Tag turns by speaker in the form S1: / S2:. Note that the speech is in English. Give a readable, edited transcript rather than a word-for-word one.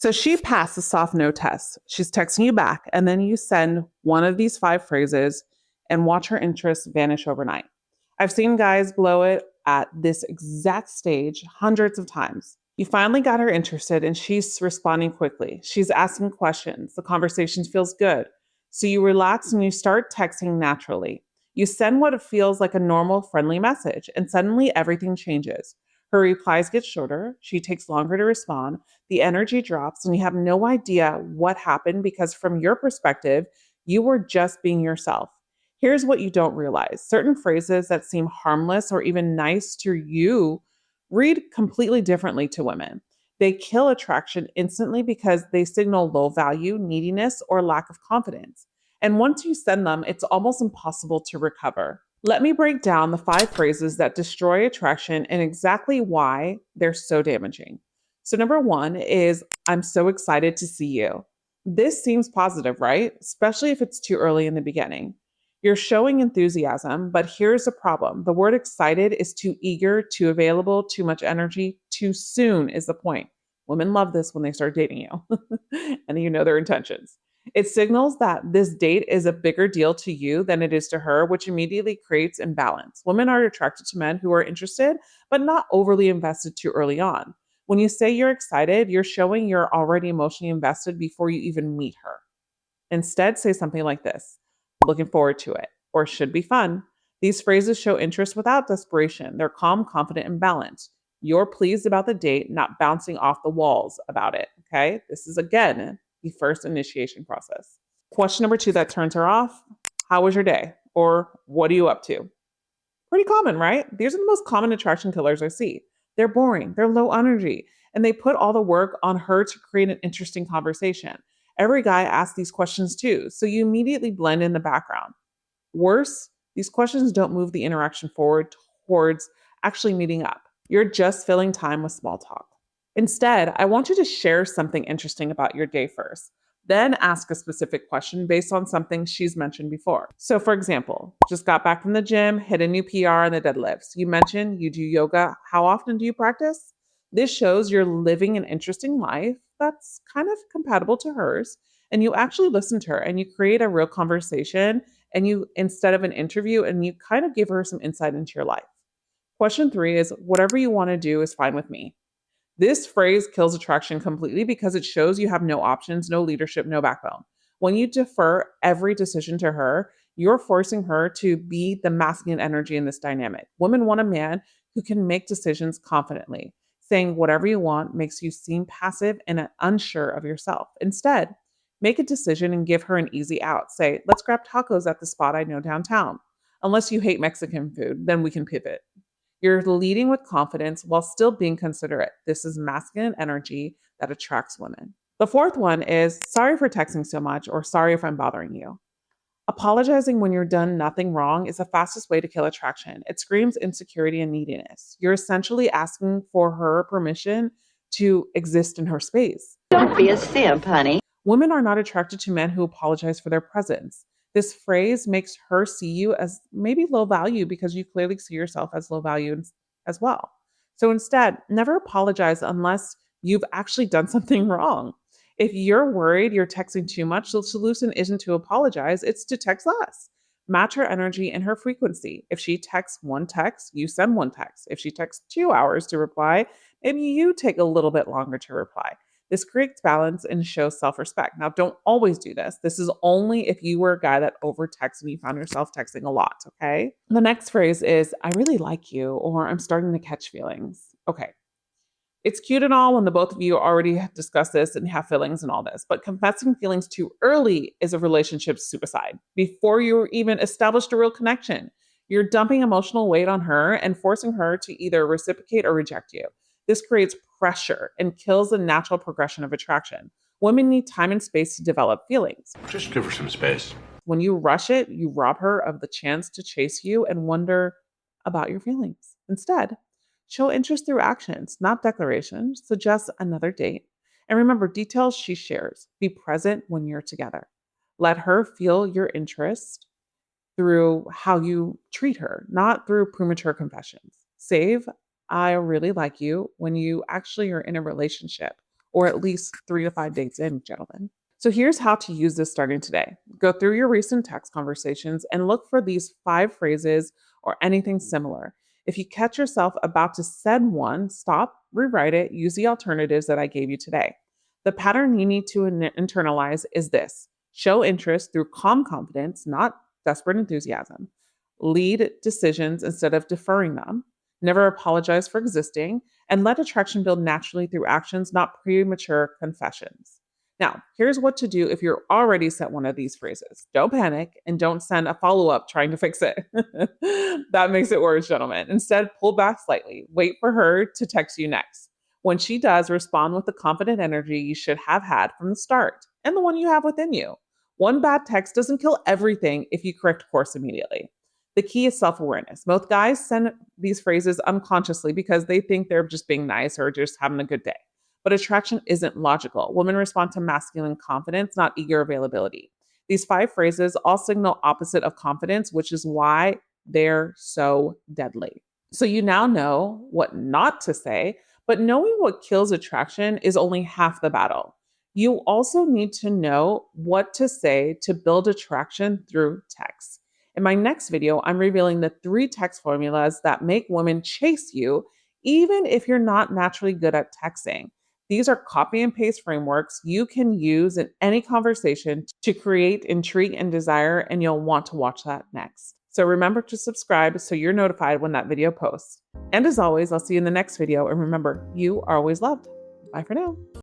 S1: So she passed the soft no test. She's texting you back, and then you send one of these five phrases and watch her interest vanish overnight. I've seen guys blow it at this exact stage hundreds of times. You finally got her interested, and she's responding quickly. She's asking questions. The conversation feels good. So you relax and you start texting naturally. You send what feels like a normal, friendly message, and suddenly everything changes. Her replies get shorter. She takes longer to respond. The energy drops, and you have no idea what happened because, from your perspective, you were just being yourself. Here's what you don't realize: certain phrases that seem harmless or even nice to you read completely differently to women. They kill attraction instantly because they signal low value, neediness, or lack of confidence. And once you send them, it's almost impossible to recover. Let me break down the five phrases that destroy attraction and exactly why they're so damaging. So, number one is, I'm so excited to see you. This seems positive, right? Especially if it's too early in the beginning. You're showing enthusiasm, but here's the problem: the word excited is too eager, too available, too much energy, too soon is the point. Women love this when they start dating you and you know their intentions. It signals that this date is a bigger deal to you than it is to her, which immediately creates imbalance. Women are attracted to men who are interested, but not overly invested too early on. When you say you're excited, you're showing you're already emotionally invested before you even meet her. Instead, say something like this: looking forward to it, or should be fun. These phrases show interest without desperation. They're calm, confident, and balanced. You're pleased about the date, not bouncing off the walls about it. Okay. This is, again, the first initiation process. Question number two that turns her off: how was your day? Or what are you up to? Pretty common, right? These are the most common attraction killers I see. They're boring, they're low energy, and they put all the work on her to create an interesting conversation. Every guy asks these questions too, so you immediately blend in the background. Worse, these questions don't move the interaction forward towards actually meeting up. You're just filling time with small talk. Instead, I want you to share something interesting about your day first, then ask a specific question based on something she's mentioned before. So, for example, just got back from the gym, hit a new PR in the deadlifts. You mentioned you do yoga. How often do you practice? This shows you're living an interesting life that's kind of compatible to hers. And you actually listen to her and you create a real conversation, and you, instead of an interview, and you kind of give her some insight into your life. Question three is, whatever you want to do is fine with me. This phrase kills attraction completely because it shows you have no options, no leadership, no backbone. When you defer every decision to her, you're forcing her to be the masculine energy in this dynamic. Women want a man who can make decisions confidently. Saying whatever you want makes you seem passive and unsure of yourself. Instead, make a decision and give her an easy out. Say, let's grab tacos at the spot I know downtown. Unless you hate Mexican food, then we can pivot. You're leading with confidence while still being considerate. This is masculine energy that attracts women. The fourth one is, sorry for texting so much, or sorry if I'm bothering you. Apologizing when you're done nothing wrong is the fastest way to kill attraction. It screams insecurity and neediness. You're essentially asking for her permission to exist in her space.
S2: Don't be a simp, honey.
S1: Women are not attracted to men who apologize for their presence. This phrase makes her see you as maybe low value because you clearly see yourself as low value as well. So instead, never apologize unless you've actually done something wrong. If you're worried you're texting too much, the solution isn't to apologize, it's to text less. Match her energy and her frequency. If she texts one text, you send one text. If she texts 2 hours to reply, maybe you take a little bit longer to reply. This creates balance and shows self respect. Now, don't always do this. This is only if you were a guy that over texts and you found yourself texting a lot, okay? The next phrase is, I really like you, or I'm starting to catch feelings. Okay. It's cute and all when the both of you already have discussed this and have feelings and all this, but confessing feelings too early is a relationship suicide. Before you're even established a real connection, you're dumping emotional weight on her and forcing her to either reciprocate or reject you. This creates pressure and kills the natural progression of attraction. Women need time and space to develop feelings.
S3: Just give her some space.
S1: When you rush it, you rob her of the chance to chase you and wonder about your feelings. Instead, show interest through actions, not declarations. Suggest another date. And remember, details she shares. Be present when you're together. Let her feel your interest through how you treat her, not through premature confessions. Save, I really like you, when you actually are in a relationship or at least 3 to 5 dates in, gentlemen. So here's how to use this starting today. Go through your recent text conversations and look for these 5 phrases or anything similar. If you catch yourself about to send one, stop, rewrite it, use the alternatives that I gave you today. The pattern you need to internalize is this: show interest through calm confidence, not desperate enthusiasm. Lead decisions instead of deferring them. Never apologize for existing, and let attraction build naturally through actions, not premature confessions. Now, here's what to do if you're already sent one of these phrases. Don't panic and don't send a follow up trying to fix it. That makes it worse, gentlemen. Instead, pull back slightly. Wait for her to text you next. When she does, respond with the confident energy you should have had from the start and the one you have within you. One bad text doesn't kill everything if you correct course immediately. The key is self awareness. Most guys send these phrases unconsciously because they think they're just being nice or just having a good day. But attraction isn't logical. Women respond to masculine confidence, not eager availability. These 5 phrases all signal opposite of confidence, which is why they're so deadly. So you now know what not to say, but knowing what kills attraction is only half the battle. You also need to know what to say to build attraction through text. In my next video, I'm revealing the 3 text formulas that make women chase you, even if you're not naturally good at texting. These are copy and paste frameworks you can use in any conversation to create intrigue and desire, and you'll want to watch that next. So remember to subscribe so you're notified when that video posts. And as always, I'll see you in the next video. And remember, you are always loved. Bye for now.